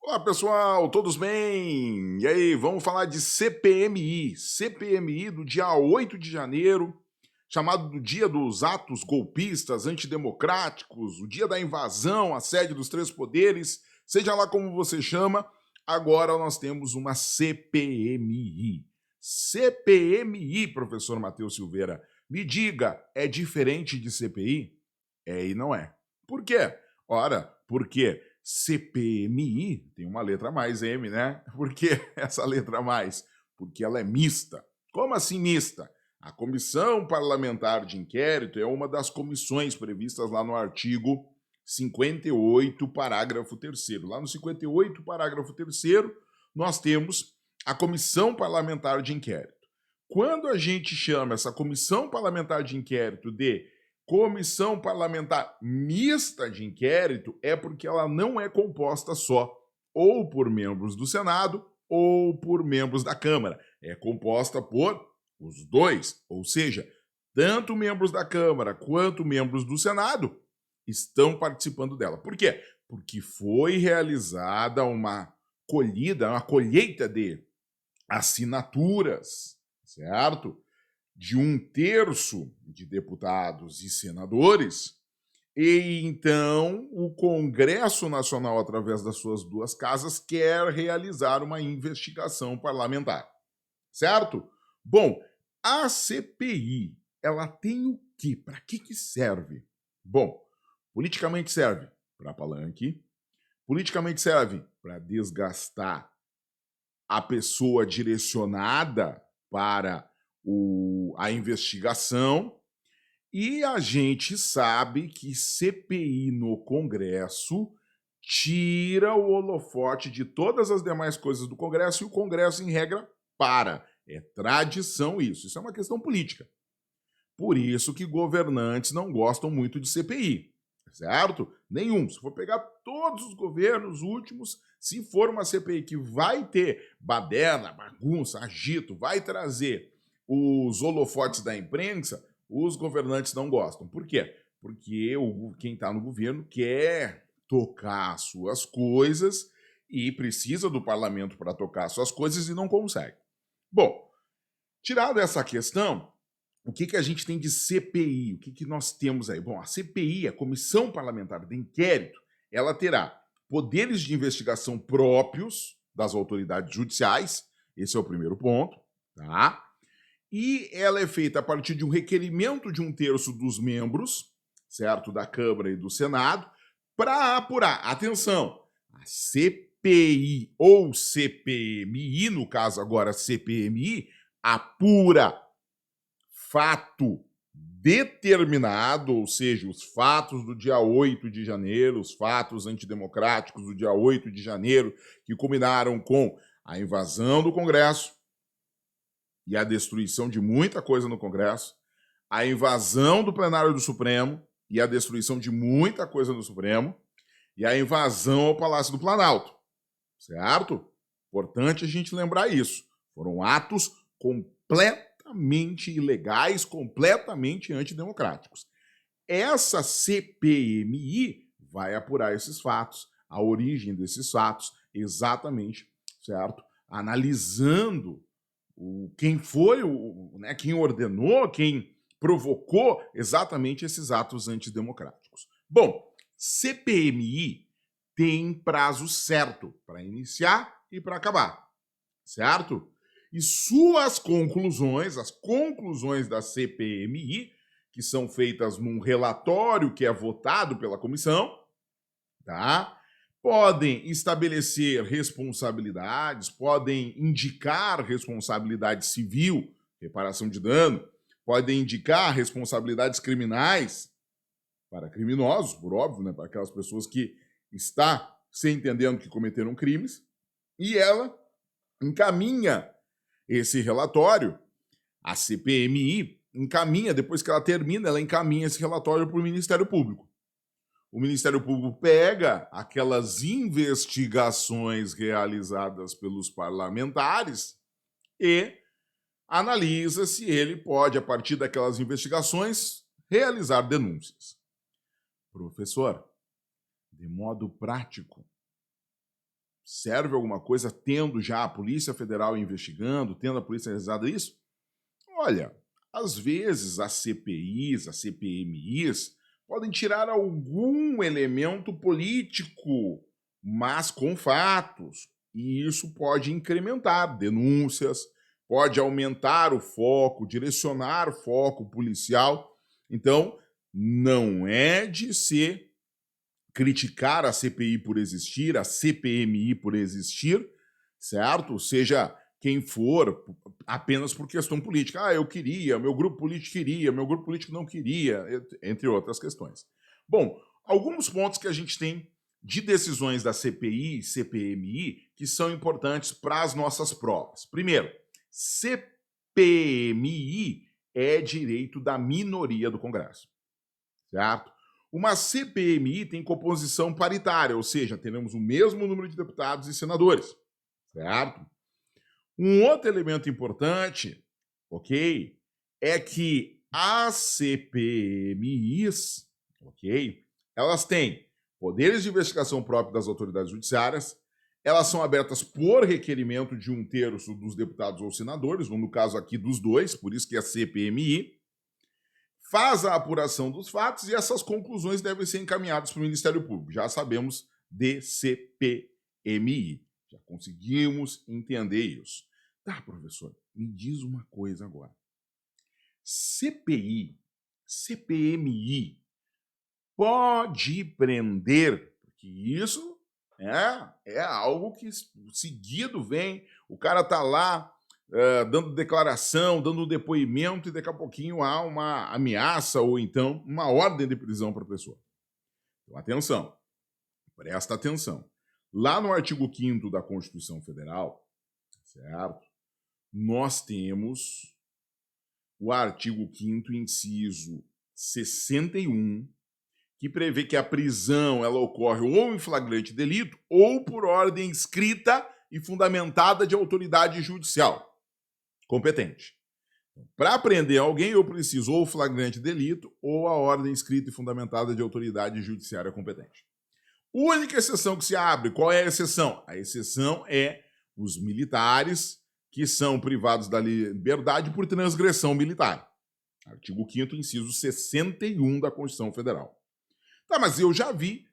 Olá pessoal, todos bem? E aí, vamos falar de CPMI. CPMI do dia 8 de janeiro, chamado do Dia dos Atos Golpistas Antidemocráticos, o dia da invasão à sede dos três poderes, seja lá como você chama, agora nós temos uma CPMI. CPMI, professor Matheus Silveira, me diga, é diferente de CPI? É e não é. Por quê? Ora, porque CPMI tem uma letra a mais, M, né? Por que essa letra a mais? Porque ela é mista. Como assim mista? A Comissão Parlamentar de Inquérito é uma das comissões previstas lá no artigo 58, parágrafo 3º. Lá no 58, parágrafo 3º, nós temos a Comissão Parlamentar de Inquérito. Quando a gente chama essa Comissão Parlamentar de Inquérito de Comissão Parlamentar Mista de Inquérito, é porque ela não é composta só ou por membros do Senado ou por membros da Câmara. É composta por os dois, ou seja, tanto membros da Câmara quanto membros do Senado estão participando dela. Por quê? Porque foi realizada uma colheita de assinaturas, certo? De 1/3 de deputados e senadores, e então o Congresso Nacional, através das suas duas casas, quer realizar uma investigação parlamentar, certo? Bom, a CPI, ela tem o quê? Para que serve? Bom, politicamente serve para palanque, politicamente serve para desgastar a pessoa direcionada para a investigação, e a gente sabe que CPI no Congresso tira o holofote de todas as demais coisas do Congresso e o Congresso, em regra, para. É tradição isso. Isso é uma questão política. Por isso que governantes não gostam muito de CPI, certo? Nenhum. Se for pegar todos os governos últimos, se for uma CPI que vai ter baderna, bagunça, agito, vai trazer os holofotes da imprensa, os governantes não gostam. Por quê? Porque quem está no governo quer tocar as suas coisas e precisa do parlamento para tocar as suas coisas e não consegue. Bom, tirado essa questão, o que a gente tem de CPI? O que nós temos aí? Bom, a CPI, a Comissão Parlamentar de Inquérito, ela terá poderes de investigação próprios das autoridades judiciais, esse é o primeiro ponto, tá? E ela é feita a partir de um requerimento de 1/3 dos membros, certo? Da Câmara e do Senado, para apurar, atenção, a CPI ou CPMI, no caso agora CPMI, apura fato determinado, ou seja, os fatos do dia 8 de janeiro, os fatos antidemocráticos do dia 8 de janeiro, que culminaram com a invasão do Congresso e a destruição de muita coisa no Congresso, a invasão do plenário do Supremo e a destruição de muita coisa no Supremo, e a invasão ao Palácio do Planalto, certo? Importante a gente lembrar isso. Foram atos completamente ilegais, completamente antidemocráticos. Essa CPMI vai apurar esses fatos, a origem desses fatos, exatamente, certo? Analisando quem foi, quem ordenou, quem provocou exatamente esses atos antidemocráticos. Bom, CPMI tem prazo certo para iniciar e para acabar, certo? E suas conclusões, as conclusões da CPMI, que são feitas num relatório que é votado pela comissão, tá? Podem estabelecer responsabilidades, podem indicar responsabilidade civil, reparação de dano, podem indicar responsabilidades criminais para criminosos, por óbvio, né, para aquelas pessoas que está se entendendo que cometeram crimes, e ela encaminha esse relatório, a CPMI encaminha, depois que ela termina, ela encaminha esse relatório para o Ministério Público. O Ministério Público pega aquelas investigações realizadas pelos parlamentares e analisa se ele pode, a partir daquelas investigações, realizar denúncias. Professor, de modo prático, serve alguma coisa tendo já a Polícia Federal investigando, tendo a polícia realizado isso? Olha, às vezes as CPIs, as CPMIs, podem tirar algum elemento político, mas com fatos. E isso pode incrementar denúncias, pode aumentar o foco, direcionar o foco policial. Então, não é de se criticar a CPI por existir, a CPMI por existir, certo? Seja quem for, apenas por questão política. Ah, eu queria, meu grupo político queria, meu grupo político não queria, entre outras questões. Bom, alguns pontos que a gente tem de decisões da CPI e CPMI que são importantes para as nossas provas. Primeiro, CPMI é direito da minoria do Congresso, certo? Uma CPMI tem composição paritária, ou seja, teremos o mesmo número de deputados e senadores, certo? Um outro elemento importante, ok, é que as CPMIs, ok, elas têm poderes de investigação próprios das autoridades judiciárias, elas são abertas por requerimento de 1/3 dos deputados ou senadores, no caso aqui dos dois, por isso que é a CPMI, faz a apuração dos fatos e essas conclusões devem ser encaminhadas para o Ministério Público. Já sabemos de CPMI. Já conseguimos entender isso. Tá, professor, me diz uma coisa agora. CPI, CPMI, pode prender, porque isso é algo que seguido vem, o cara está lá dando declaração, dando depoimento, e daqui a pouquinho há uma ameaça ou então uma ordem de prisão para a pessoa. Então, atenção, presta atenção. Lá no artigo 5º da Constituição Federal, certo? Nós temos o artigo 5º, inciso 61, que prevê que a prisão ela ocorre ou em flagrante delito ou por ordem escrita e fundamentada de autoridade judicial competente. Para prender alguém, eu preciso ou flagrante delito ou a ordem escrita e fundamentada de autoridade judiciária competente. Única exceção que se abre, qual é a exceção? A exceção é os militares que são privados da liberdade por transgressão militar. Artigo 5º, inciso 61 da Constituição Federal. Tá, mas eu já vi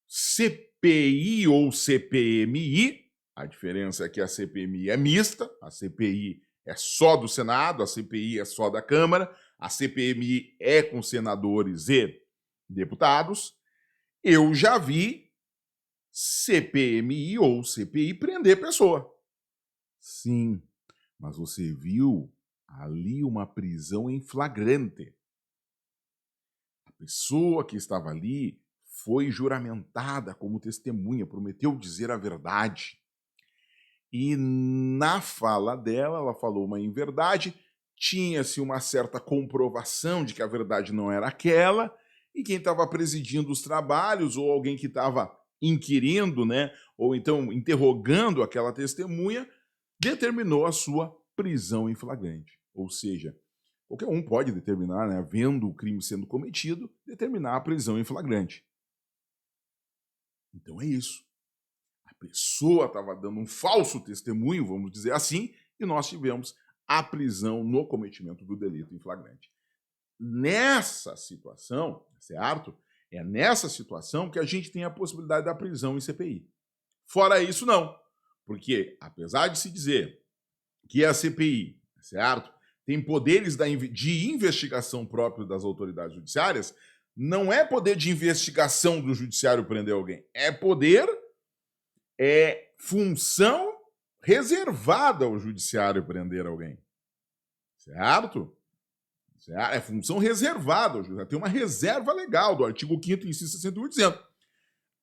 CPI ou CPMI, a diferença é que a CPMI é mista, a CPI é só do Senado, a CPI é só da Câmara, a CPMI é com senadores e deputados. Eu já vi CPMI ou CPI prender pessoa. Sim, mas você viu ali uma prisão em flagrante. A pessoa que estava ali foi juramentada como testemunha, prometeu dizer a verdade. E na fala dela, ela falou uma inverdade, tinha-se uma certa comprovação de que a verdade não era aquela, e quem estava presidindo os trabalhos, ou alguém que estava inquirindo, né, ou então interrogando aquela testemunha, determinou a sua prisão em flagrante. Ou seja, qualquer um pode determinar, né, vendo o crime sendo cometido, determinar a prisão em flagrante. Então é isso. A pessoa estava dando um falso testemunho, vamos dizer assim, e nós tivemos a prisão no cometimento do delito em flagrante. Nessa situação, certo? É nessa situação que a gente tem a possibilidade da prisão em CPI. Fora isso, não. Porque, apesar de se dizer que a CPI, certo, tem poderes de investigação próprio das autoridades judiciárias, não é poder de investigação do judiciário prender alguém. É função reservada ao judiciário prender alguém. Certo? É função reservada ao judiciário. Tem uma reserva legal do artigo 5º, inciso 61, dizendo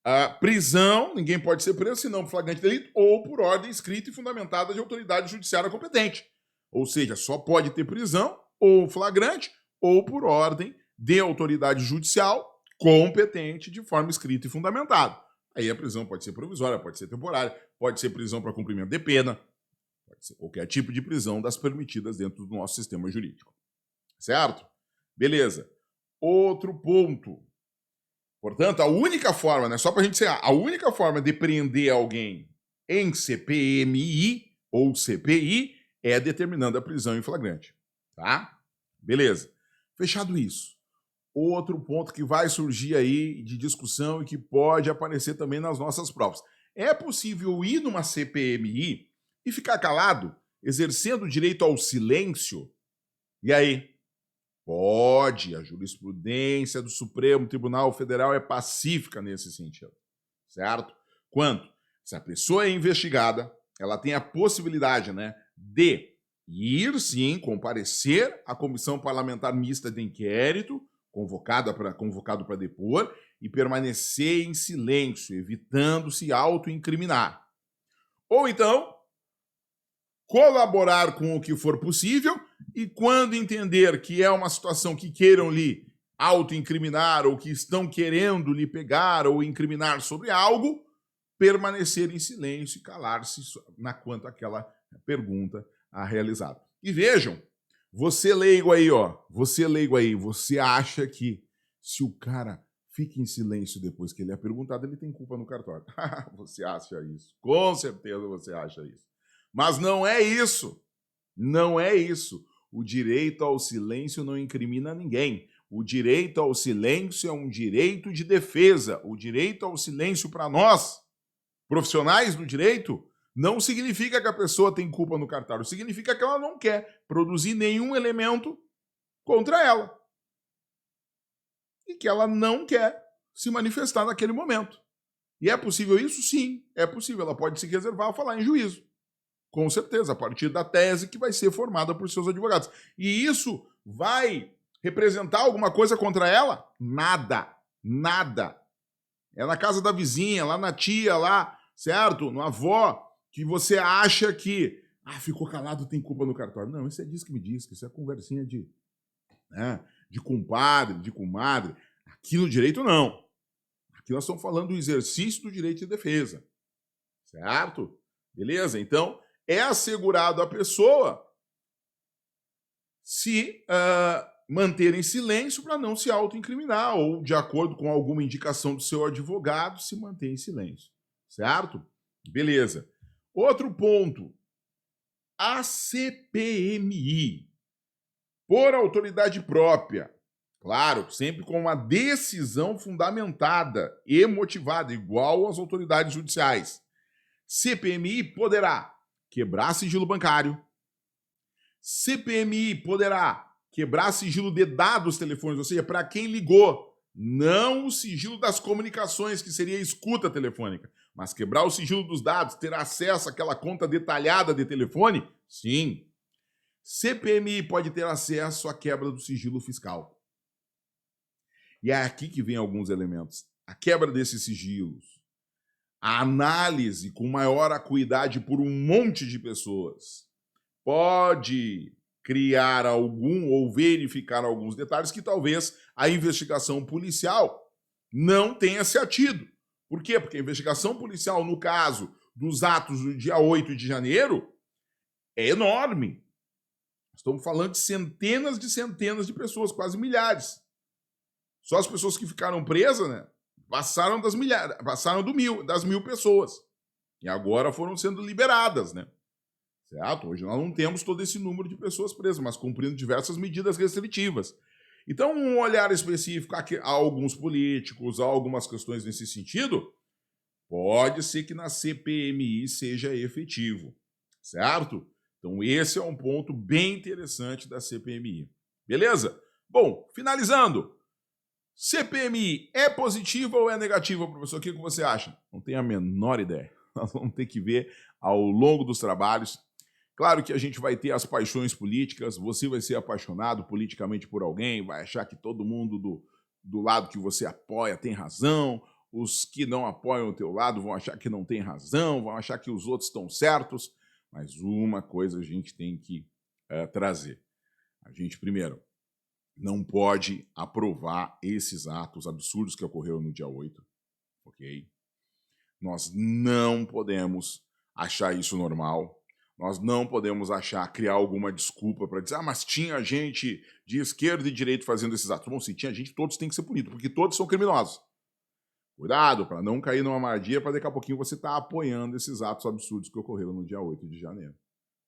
a prisão, ninguém pode ser preso senão por flagrante delito ou por ordem escrita e fundamentada de autoridade judiciária competente. Ou seja, só pode ter prisão ou flagrante ou por ordem de autoridade judicial competente de forma escrita e fundamentada. Aí a prisão pode ser provisória, pode ser temporária, pode ser prisão para cumprimento de pena, pode ser qualquer tipo de prisão das permitidas dentro do nosso sistema jurídico. Certo? Beleza. Outro ponto. Portanto, a única forma, né, só para a gente ser, a única forma de prender alguém em CPMI ou CPI é determinando a prisão em flagrante, tá? Beleza. Fechado isso. Outro ponto que vai surgir aí de discussão e que pode aparecer também nas nossas provas. É possível ir numa CPMI e ficar calado, exercendo o direito ao silêncio? E aí? Pode, a jurisprudência do Supremo Tribunal Federal é pacífica nesse sentido, certo? Quanto? Se a pessoa é investigada, ela tem a possibilidade, né, de ir, sim, comparecer à Comissão Parlamentar Mista de Inquérito, convocado para depor, e permanecer em silêncio, evitando se autoincriminar. Ou então, colaborar com o que for possível e quando entender que é uma situação que queiram lhe autoincriminar ou que estão querendo lhe pegar ou incriminar sobre algo, permanecer em silêncio e calar-se na quanto àquela pergunta a realizar. E vejam, você leigo aí, você acha que se o cara fica em silêncio depois que ele é perguntado, ele tem culpa no cartório. Você acha isso? Com certeza você acha isso. Mas não é isso. Não é isso. O direito ao silêncio não incrimina ninguém. O direito ao silêncio é um direito de defesa. O direito ao silêncio para nós, profissionais do direito, não significa que a pessoa tem culpa no cartório. Significa que ela não quer produzir nenhum elemento contra ela. E que ela não quer se manifestar naquele momento. E é possível isso? Sim, é possível. Ela pode se reservar a falar em juízo. Com certeza, a partir da tese que vai ser formada por seus advogados. E isso vai representar alguma coisa contra ela? Nada. Nada. É na casa da vizinha, lá na tia, lá, certo? Na avó, que você acha que ficou calado, tem culpa no cartório. Não, isso é diz que me diz, que isso é conversinha de compadre, de comadre. Aqui no direito, não. Aqui nós estamos falando do exercício do direito de defesa. Certo? Beleza? Então, é assegurado à pessoa se manter em silêncio para não se autoincriminar ou, de acordo com alguma indicação do seu advogado, se manter em silêncio. Certo? Beleza. Outro ponto. A CPMI, por autoridade própria, claro, sempre com uma decisão fundamentada e motivada, igual às autoridades judiciais. CPMI poderá quebrar sigilo bancário. CPMI poderá quebrar sigilo de dados telefônicos, ou seja, para quem ligou, não o sigilo das comunicações, que seria a escuta telefônica, mas quebrar o sigilo dos dados, ter acesso àquela conta detalhada de telefone, sim. CPMI pode ter acesso à quebra do sigilo fiscal. E é aqui que vem alguns elementos. A quebra desses sigilos, a análise com maior acuidade por um monte de pessoas pode criar algum ou verificar alguns detalhes que talvez a investigação policial não tenha se atido. Por quê? Porque a investigação policial, no caso dos atos do dia 8 de janeiro, é enorme. Estamos falando de centenas de pessoas, quase milhares. Só as pessoas que ficaram presas, né, passaram das 1.000 pessoas. E agora foram sendo liberadas, né? Certo? Hoje nós não temos todo esse número de pessoas presas, mas cumprindo diversas medidas restritivas. Então, um olhar específico a alguns políticos, a algumas questões nesse sentido, pode ser que na CPMI seja efetivo. Certo? Então, esse é um ponto bem interessante da CPMI. Beleza? Bom, finalizando. CPMI é positiva ou é negativa, professor? O que você acha? Não tenho a menor ideia. Nós vamos ter que ver ao longo dos trabalhos. Claro que a gente vai ter as paixões políticas, você vai ser apaixonado politicamente por alguém, vai achar que todo mundo do lado que você apoia tem razão, os que não apoiam o teu lado vão achar que não tem razão, vão achar que os outros estão certos, mas uma coisa a gente tem que trazer. A gente, primeiro, não pode aprovar esses atos absurdos que ocorreram no dia 8, ok? Nós não podemos achar isso normal. Nós não podemos criar alguma desculpa para dizer mas tinha gente de esquerda e direita fazendo esses atos. Bom, se tinha gente, todos têm que ser punidos, porque todos são criminosos. Cuidado para não cair numa armadilha para daqui a pouquinho você estar apoiando esses atos absurdos que ocorreram no dia 8 de janeiro.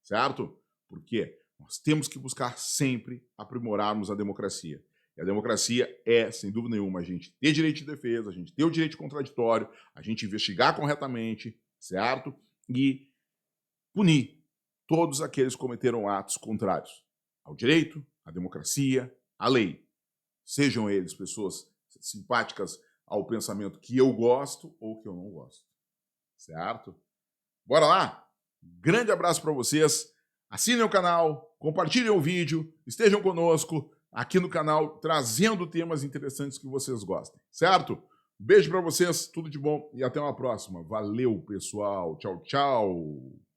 Certo? Por quê? Nós temos que buscar sempre aprimorarmos a democracia. E a democracia é, sem dúvida nenhuma, a gente ter direito de defesa, a gente ter o direito contraditório, a gente investigar corretamente, certo? E punir todos aqueles que cometeram atos contrários ao direito, à democracia, à lei. Sejam eles pessoas simpáticas ao pensamento que eu gosto ou que eu não gosto. Certo? Bora lá? Grande abraço para vocês. Assinem o canal, compartilhem o vídeo, estejam conosco aqui no canal trazendo temas interessantes que vocês gostem. Certo? Beijo para vocês, tudo de bom e até uma próxima. Valeu, pessoal. Tchau, tchau.